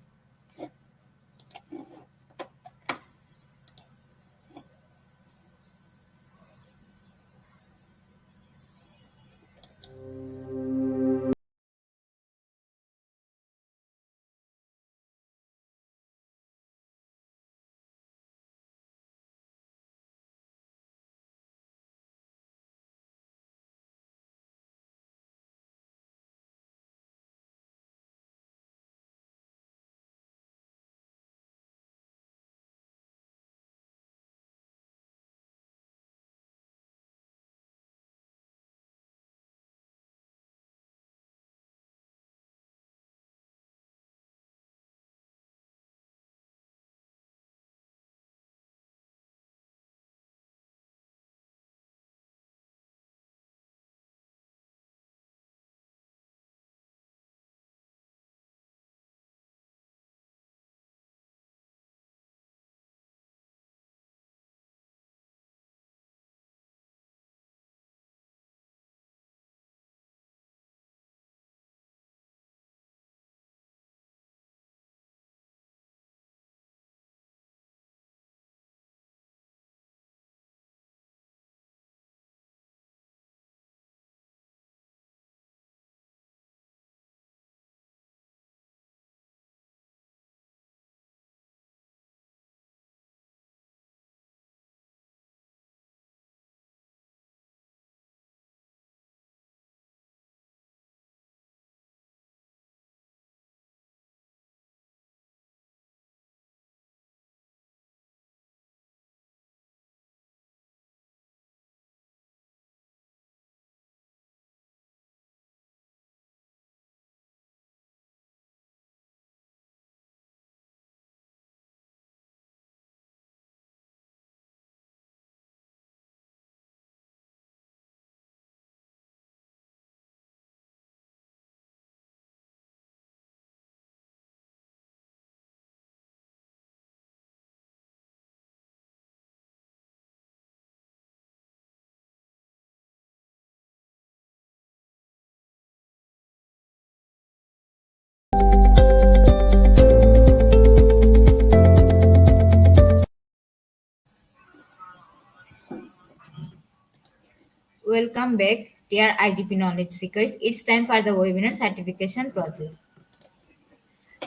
Welcome back, dear IGP knowledge seekers. It's time for the webinar certification process.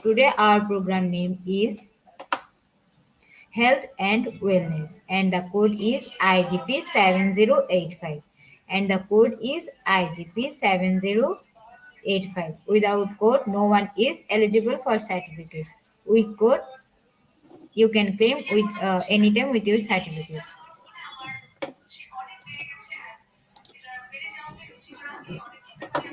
Today, our program name is Health and Wellness, and the code is IGP 7085. And the code is IGP 7085. Without code, no one is eligible for certificates. With code, you can claim with anytime with your certificates.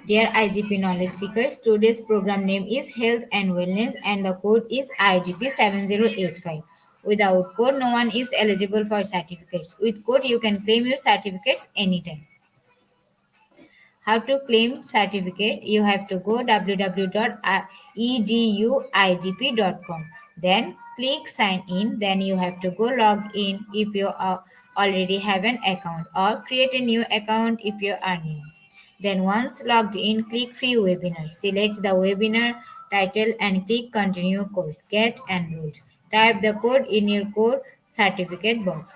Dear IGP knowledge seekers, today's program name is Health and Wellness and the code is IGP 7085. Without code, no one is eligible for certificates. With code, you can claim your certificates anytime. How to claim certificate? You have to go www.eduigp.com. Then click sign in. Then you have to go log in if you already have an account or create a new account if you are new. Then once logged in, click free webinar. Select the webinar title and click continue course. Get enrolled. Type the code in your code certificate box.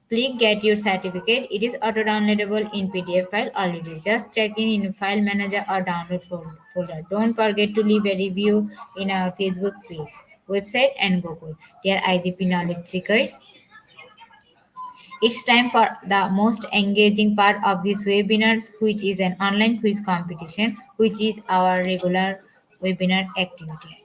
Click get your certificate. It is auto downloadable in PDF file already. Just check in file manager or download folder. Don't forget to leave a review in our Facebook page, website and Google. Dear IGP knowledge seekers, it's time for the most engaging part of this webinar, which is an online quiz competition, which is our regular webinar activity.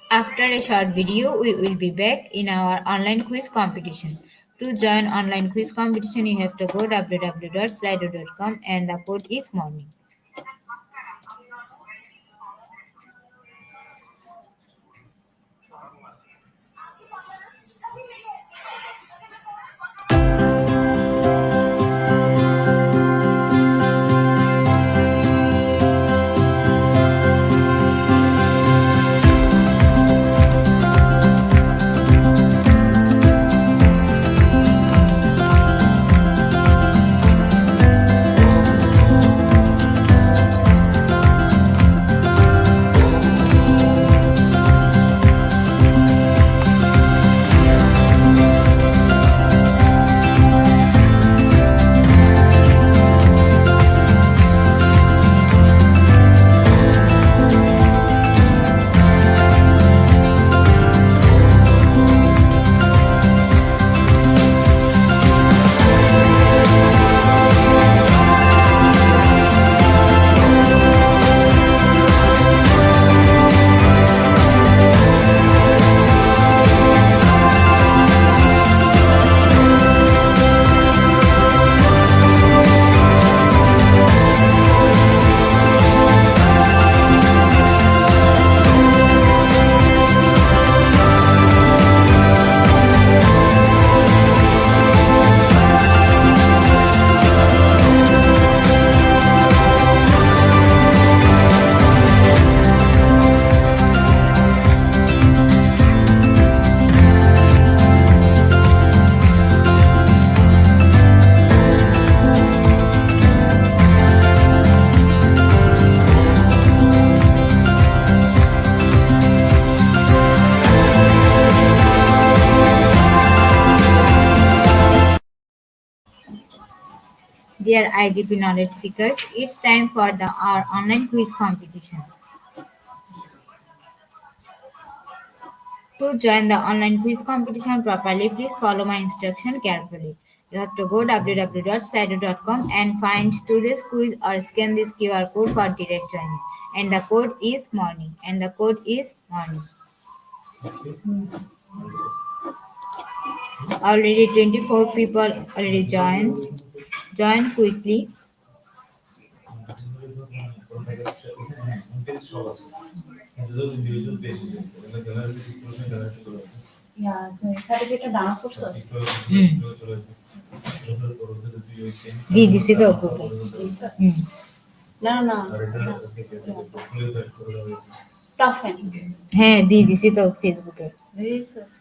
After a short video, we will be back in our online quiz competition. To join online quiz competition, you have to go www.slido.com and the code is morning. Dear IGP knowledge seekers, it's time for our online quiz competition. To join the online quiz competition properly, please follow my instruction carefully. You have to go www.slido.com and find today's quiz or scan this QR code for direct joining. And the code is morning. And the code is morning. Already 24 people already joined. Join quickly. Yeah, the certificate download করছস? দিয়ে দিছি তো গ্রুপে। না না টফেন হ্যাঁ দিয়ে দিছি তো ফেসবুকে। দিছস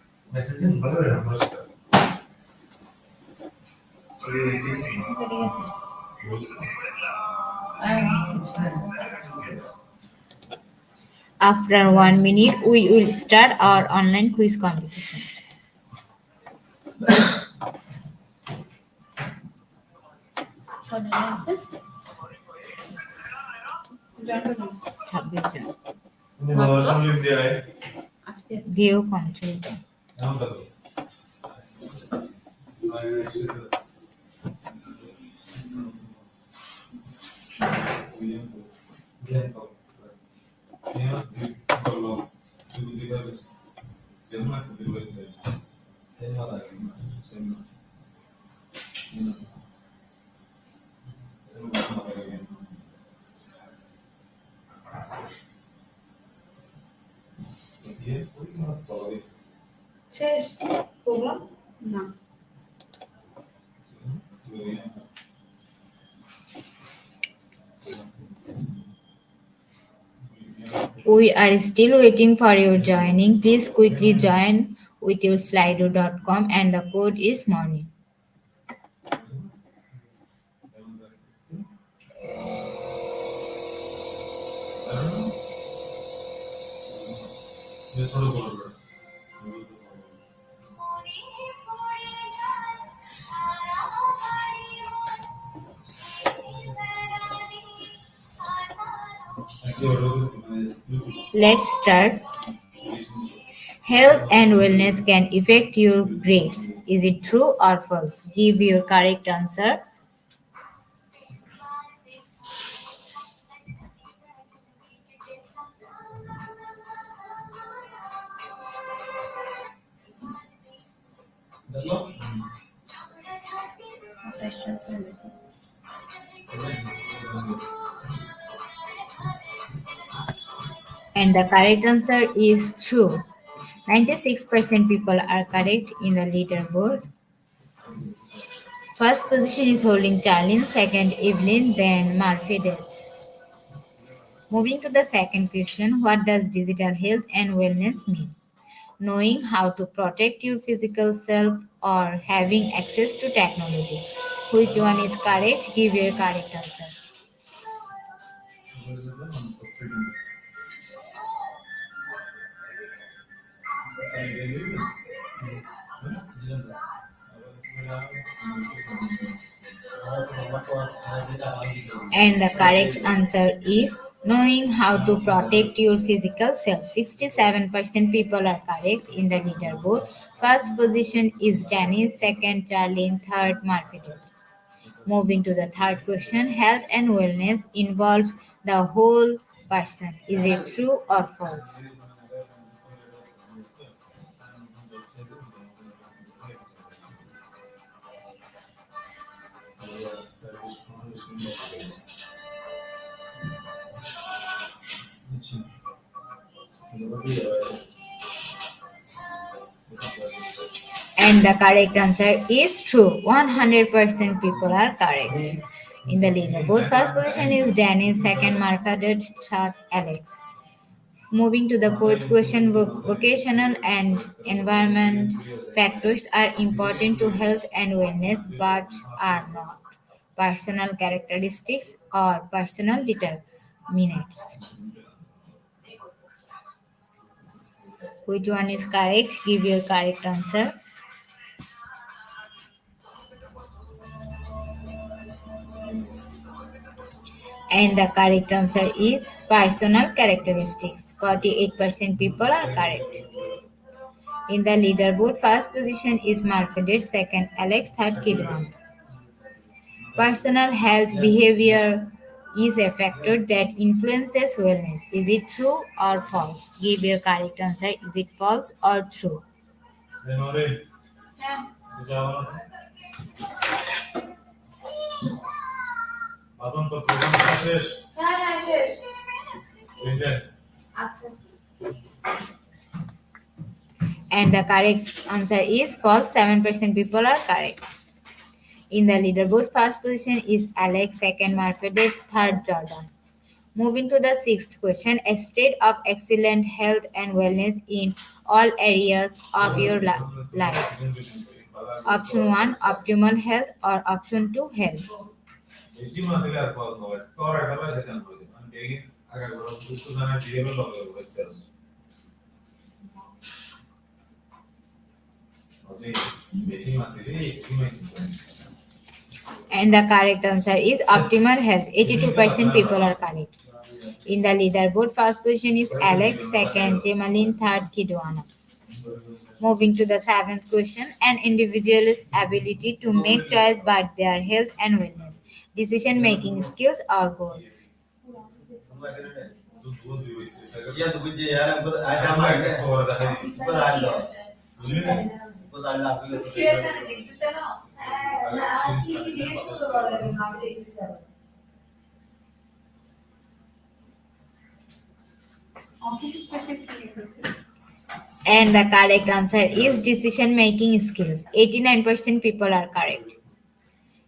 ঠিক আছে After 1 minute, we will start our online quiz competition. কজন আছে জয়েন করে দিয়েছে 26 জন। আজকে View control. শেষ প্রোগ্রাম না We are still waiting for your joining. Please quickly join with your slido.com and the code is morning. Let's start. Health and wellness can affect your grades. Is it true or false? Give your correct answer. And the correct answer is true. 96% people are correct in the leaderboard. First position is holding Charlene, second Evelyn, then Murphy Delt. Moving to the second question, what does digital health and wellness mean? Knowing how to protect your physical self or having access to technology. Which one is correct? Give your correct answer. And the correct answer is knowing how to protect your physical self. 67% people are correct in the leaderboard. First position is Janice, second Charlene, third Murphy. Moving to the third question, health and wellness involves the whole person. Is it true or false? And the correct answer is true. 100% people are correct. In the leaderboard, first position is Dennis, second Marfadet, third Alex. Moving to the fourth question, vocational and environment factors are important to health and wellness but are not personal characteristics or personal determinants. Which one is correct? Give your correct answer. And the correct answer is personal characteristics. 48% people are correct. In the leaderboard, first position is Marfedet, second Alex, third Kidwan. Personal health behavior is a factor that influences wellness. Is it true or false? Give your correct answer. Is it false or true? হ্যাঁ শেষ আচ্ছা And the correct answer is false. 7% people are correct. In the leaderboard, first position is Alex, second Marfedet, third Jordan. Moving to the sixth question, a state of excellent health and wellness in all areas of your life. Option 1, optimal health, or option 2, health. And the correct answer is optimal health. 82% people are correct. In the leaderboard, first position is Alex, second Jemaline, third Kidwana. Moving to the seventh question, an individual's ability to make choice about their health and wellness, decision making skills or goals. And the correct answer is decision making skills. 89% people are correct.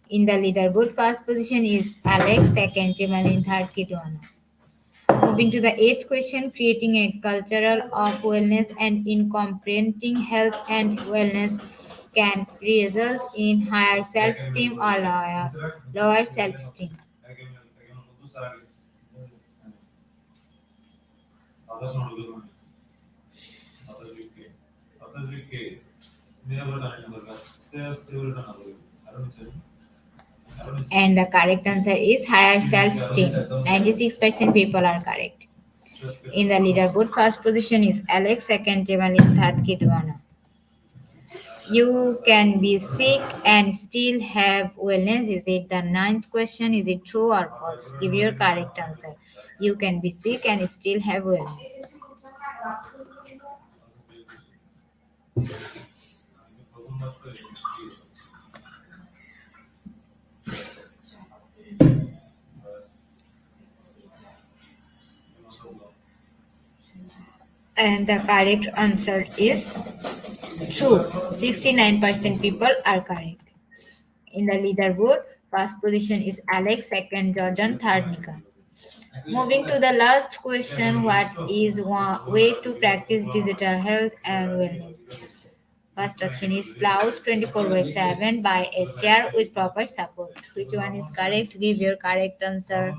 In the leaderboard, first position is Alex, second Jemaline, third Kidwana. Moving to the eighth question, creating a cultural of wellness and incorporating health and wellness can result in higher self-esteem or lower self-esteem. And the correct answer is higher self-esteem. 96% people are correct. In the leaderboard, first position is Alex, second Jamalin, third Kidwana. You can be sick and still have wellness. Is it the ninth question? Is it true or false? Give your correct answer. You can be sick and still have wellness. And the correct answer is true. 69% people are correct. In the leaderboard, first position is Alex, second Jordan, third Nika. Moving to the last question, what is one way to practice digital health and wellness? First option is Clouds 24 by 7 by SCR with proper support. Which one is correct? Give your correct answer.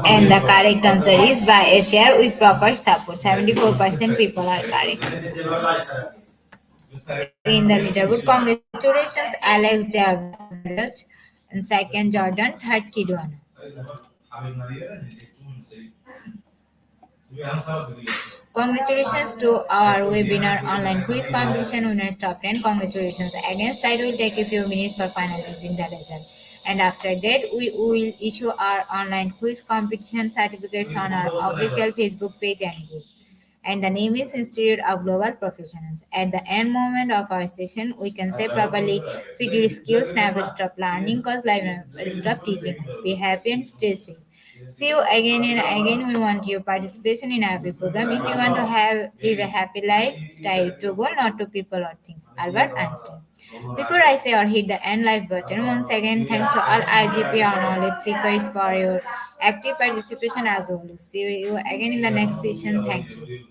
And the correct answer is by HR with proper support. 74% people are correct. In the leaderboard, congratulations, Alex Javier, and second Jordan, third Kidwana. Congratulations to our webinar online quiz competition winners top 10. Congratulations. Again, slide will take a few minutes for finalizing the result. And after that, we will issue our online quiz competition certificates on our official Facebook page and group. And the name is Institute of Global Professionals. At the end moment of our session, we can say properly, feed your skills, never stop learning, cause life never stop teaching us. Be happy and stay safe. See you again and again. We want your participation in every program. If you want to live a happy life, type to goal, not to people or things. Albert Einstein. Before I say or hit the end live button, once again, thanks to all IGP or knowledge seekers for your active participation as always. See you again in the next session. Thank you.